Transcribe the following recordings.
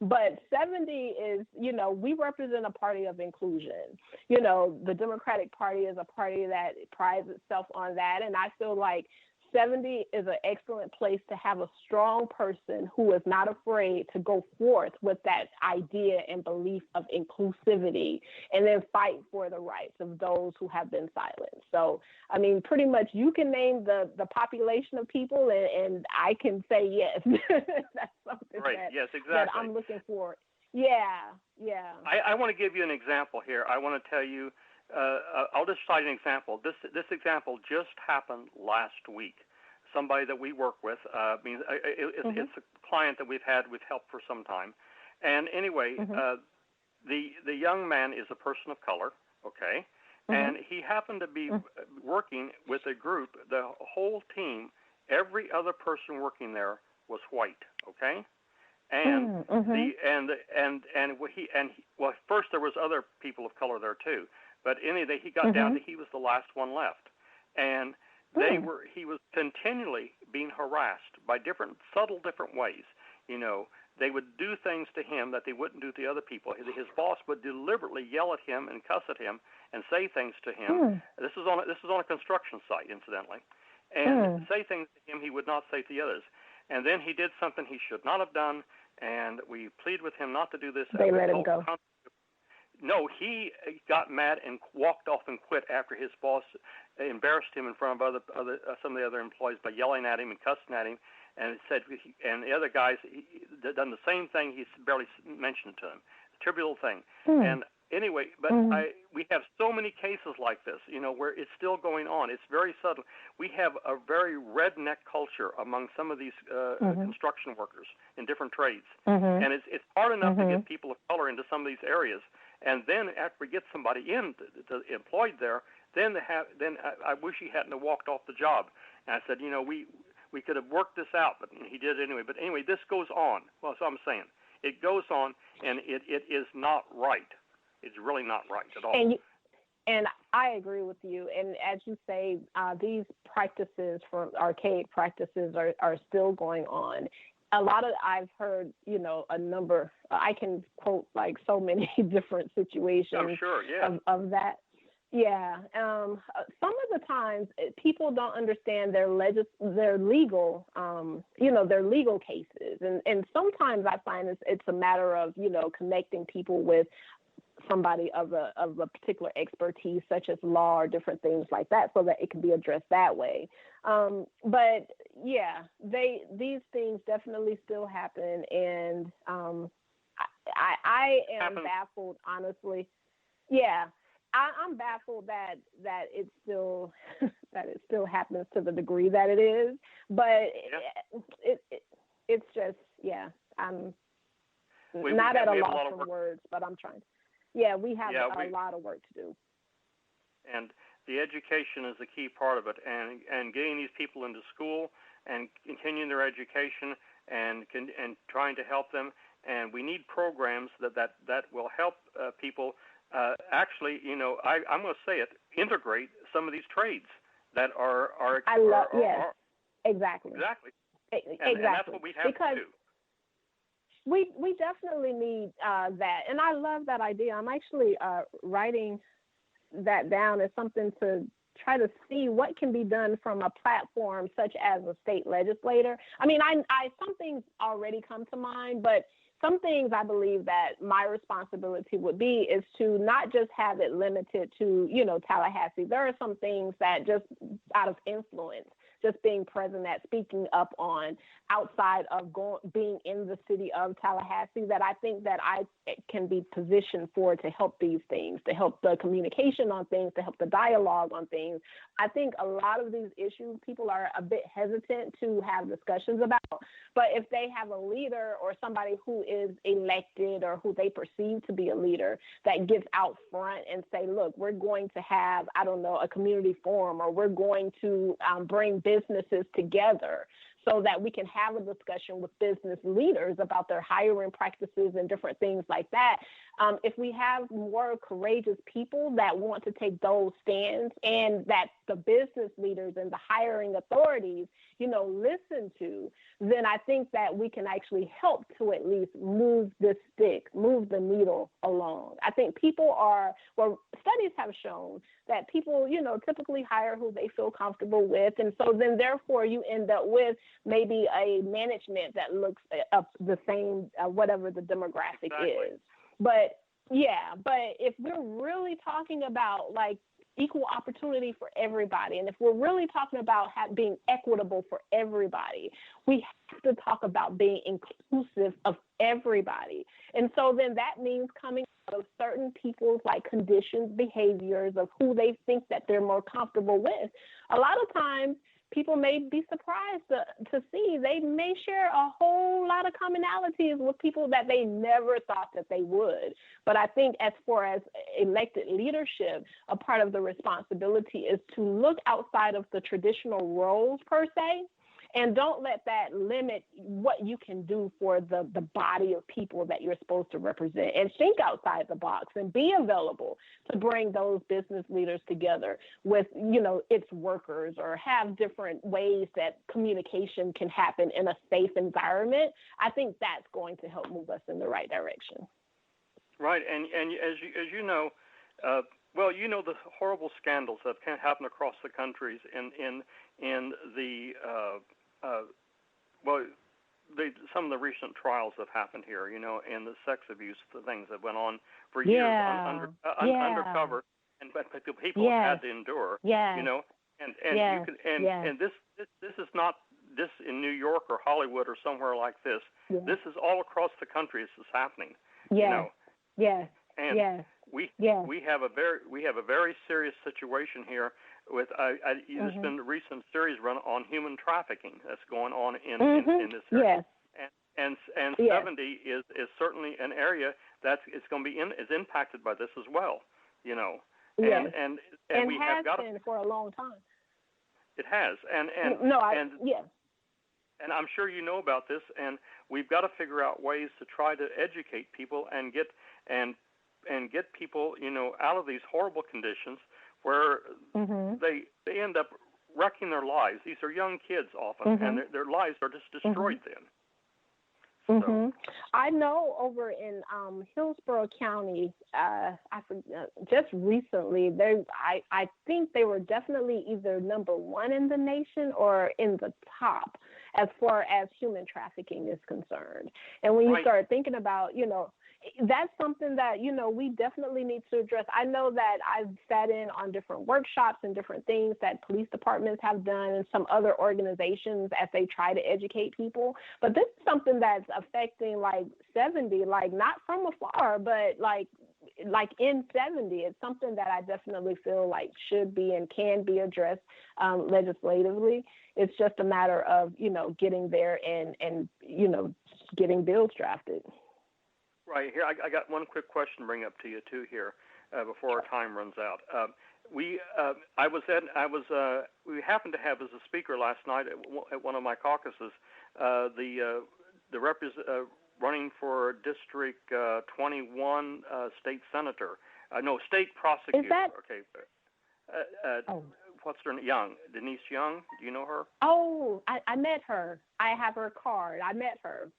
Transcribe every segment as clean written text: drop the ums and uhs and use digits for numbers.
But 70 is, we represent a party of inclusion. The Democratic Party is a party that prides itself on that. And I feel like 70 is an excellent place to have a strong person who is not afraid to go forth with that idea and belief of inclusivity and then fight for the rights of those who have been silenced. So, I mean, pretty much you can name the population of people and I can say yes. That's something that I'm looking for. Yeah. I want to give you an example here. I want to tell you, I'll just cite an example. This example just happened last week. Somebody that we work with, it's a client that we've helped for some time. And anyway, the young man is a person of color, okay? And he happened to be working with a group. The whole team, every other person working there was white, okay? And first there was other people of color there too. But anyway, he got down to he was the last one left, and he was continually being harassed by subtle different ways. They would do things to him that they wouldn't do to other people. His boss would deliberately yell at him and cuss at him and say things to him. This is on a construction site, incidentally, and say things to him he would not say to the others. And then he did something he should not have done, and we plead with him not to do this. They let him go. No, he got mad and walked off and quit after his boss embarrassed him in front of some of the other employees by yelling at him and cussing at him, and the other guys done the same thing. He barely mentioned to him, a trivial thing. And anyway, but we have so many cases like this, where it's still going on. It's very subtle. We have a very redneck culture among some of these construction workers in different trades, and it's hard enough to get people of color into some of these areas. And then after we get somebody employed there, then I wish he hadn't have walked off the job. And I said, we could have worked this out, but he did anyway. But anyway, this goes on. Well, that's what I'm saying. It goes on, and it is not right. It's really not right at all. And I agree with you. And as you say, these practices, archaic practices, are still going on. I've heard, a number, I can quote like so many different situations of that. Yeah. Some of the times people don't understand their legal, their legal cases. And sometimes I find it's a matter of, connecting people with somebody of a particular expertise, such as law or different things like that, so that it can be addressed that way. But yeah, these things definitely still happen, and I am baffled, honestly. Yeah, I'm baffled that it still happens to the degree that it is. But it's just I'm not at a loss for words, but I'm trying. Yeah, we have a lot of work to do. And the education is the key part of it, and getting these people into school and continuing their education and trying to help them. And we need programs that will help people actually, I'm going to say it, integrate some of these trades that are exactly. And that's what we have to do. We definitely need that. And I love that idea. I'm actually writing that down as something to try to see what can be done from a platform such as a state legislator. I mean, some things already come to mind, but some things I believe that my responsibility would be is to not just have it limited to, Tallahassee. There are some things that just out of influence, just being present at, speaking up on, outside of being in the city of Tallahassee, that I think that I can be positioned for to help these things, to help the communication on things, to help the dialogue on things. I think a lot of these issues people are a bit hesitant to have discussions about, but if they have a leader or somebody who is elected or who they perceive to be a leader that gets out front and say, look, we're going to have, a community forum, or we're going to bring businesses together so that we can have a discussion with business leaders about their hiring practices and different things like that. if we have more courageous people that want to take those stands, and that the business leaders and the hiring authorities, listen to, then I think that we can actually help to at least move the needle along. I think studies have shown that people, typically hire who they feel comfortable with. And so then therefore you end up with maybe a management that looks the same, whatever the demographic is. But if we're really talking about like equal opportunity for everybody, and if we're really talking about being equitable for everybody, we have to talk about being inclusive of everybody. And so then that means coming out of certain people's like conditions, behaviors of who they think that they're more comfortable with. A lot of times people may be surprised to see they may share a whole lot of commonalities with people that they never thought that they would. But I think as far as elected leadership, a part of the responsibility is to look outside of the traditional roles per se, and don't let that limit what you can do for the body of people that you're supposed to represent. And think outside the box and be available to bring those business leaders together with, its workers, or have different ways that communication can happen in a safe environment. I think that's going to help move us in the right direction. Right, and as you know, the horrible scandals that have happened across the countries in the some of the recent trials have happened here, and the sex abuse, the things that went on for years undercover, and but people have had to endure, and this is not this in New York or Hollywood or somewhere like this. Yeah. This is all across the country. This is happening. We have a very serious situation here with there's been a recent series run on human trafficking that's going on in this area. And 70 is certainly an area that's going to be is impacted by this as well, And we have got been for a long time. It has, and I'm sure you know about this, and we've got to figure out ways to try to educate people and get people, out of these horrible conditions where they end up wrecking their lives. These are young kids often, and their lives are just destroyed then. So. I know over in Hillsborough County, just recently, I think they were definitely either number one in the nation or in the top as far as human trafficking is concerned. And when you start thinking about, that's something that, we definitely need to address. I know that I've sat in on different workshops and different things that police departments have done and some other organizations as they try to educate people. But this is something that's affecting like 70, like not from afar, but like in 70. It's something that I definitely feel like should be and can be addressed legislatively. It's just a matter of, getting there and getting bills drafted. Right here, I got one quick question to bring up to you too here before our time runs out. We happened to have as a speaker last night at one of my caucuses running for District 21 state senator. State prosecutor. Is that? Okay. What's her name? Young. Denise Young. Do you know her? Oh, I met her. I have her card. I met her.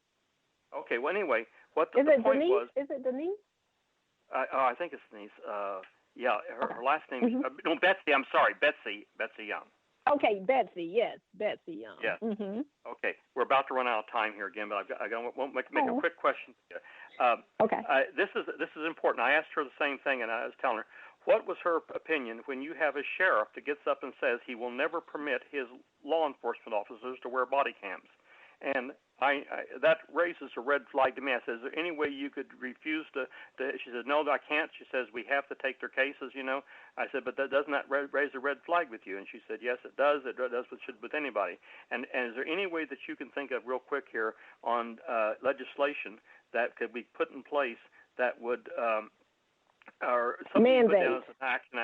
Okay. Well, anyway, what the point Denise? was? Is it Denise? I think it's Denise. Her last name is Betsy. I'm sorry, Betsy Young. Okay, Betsy. Yes, Betsy Young. Yes. Okay, we're about to run out of time here again, but I want to make a quick question. Okay. This is important. I asked her the same thing, and I was telling her, what was her opinion when you have a sheriff that gets up and says he will never permit his law enforcement officers to wear body cams? And that raises a red flag to me. I said, is there any way you could refuse to? She said, no, I can't. She says, we have to take their cases, I said, but doesn't that raise a red flag with you? And she said, yes, it does. It does what it should with anybody. And is there any way that you can think of real quick here on legislation that could be put in place that would or something put down as an action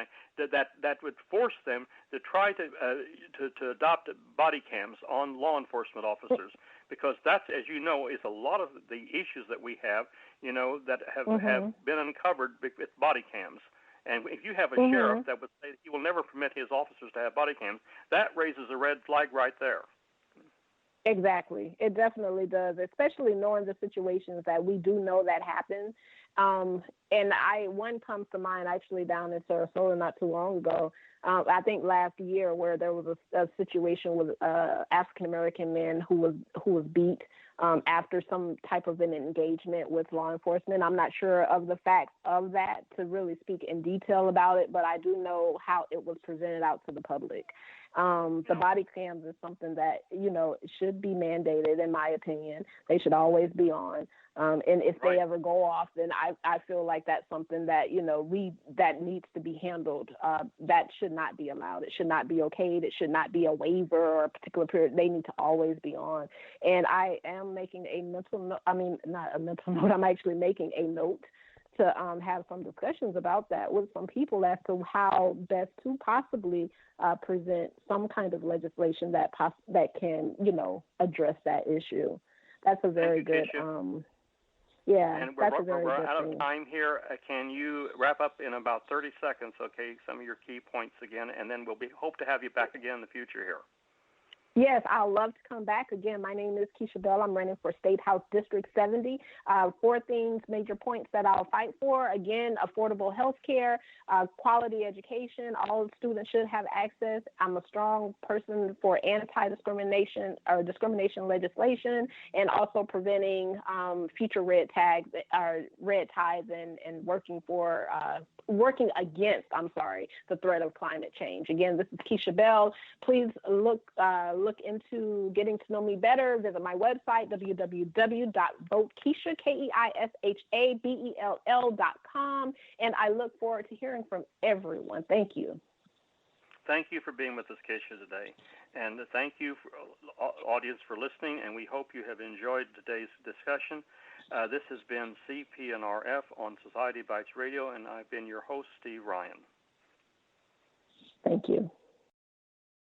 that would force them to try to adopt body cams on law enforcement officers, because that's, as you know, is a lot of the issues that we have, that have been uncovered with body cams. And if you have a sheriff that would say that he will never permit his officers to have body cams, that raises a red flag right there. Exactly. It definitely does, especially knowing the situations that we do know that happen. And one comes to mind actually down in Sarasota not too long ago. I think last year, where there was a situation with African-American man who was beat after some type of an engagement with law enforcement. I'm not sure of the facts of that to really speak in detail about it, but I do know how it was presented out to the public. The body cams is something that, should be mandated, in my opinion. They should always be on. And if they ever go off, then I feel like that's something that, that needs to be handled. That should not be allowed. It should not be okayed. It should not be a waiver or a particular period. They need to always be on. And I am making a mental note. I mean, not a mental note. I'm actually making a note to have some discussions about that with some people as to how best to possibly present some kind of legislation that can, address that issue. That's a very good. And we're out of time here. Can you wrap up in about 30 seconds, okay, some of your key points again, and then we'll hope to have you back again in the future here. Yes, I'd love to come back. Again, my name is Keisha Bell. I'm running for State House District 70. 4 things, major points that I'll fight for. Again, affordable health care, quality education. All students should have access. I'm a strong person for anti-discrimination or discrimination legislation, and also preventing future red ties and working against the threat of climate change. Again, this is Keisha Bell. Please look into getting to know me better. Visit my website, www.votekeisha, KEISHABELL.com. And I look forward to hearing from everyone. Thank you. Thank you for being with us, Keisha, today. And thank you, audience, for listening. And we hope you have enjoyed today's discussion. This has been CPNRF on Society Bites Radio, and I've been your host, Steve Ryan. Thank you.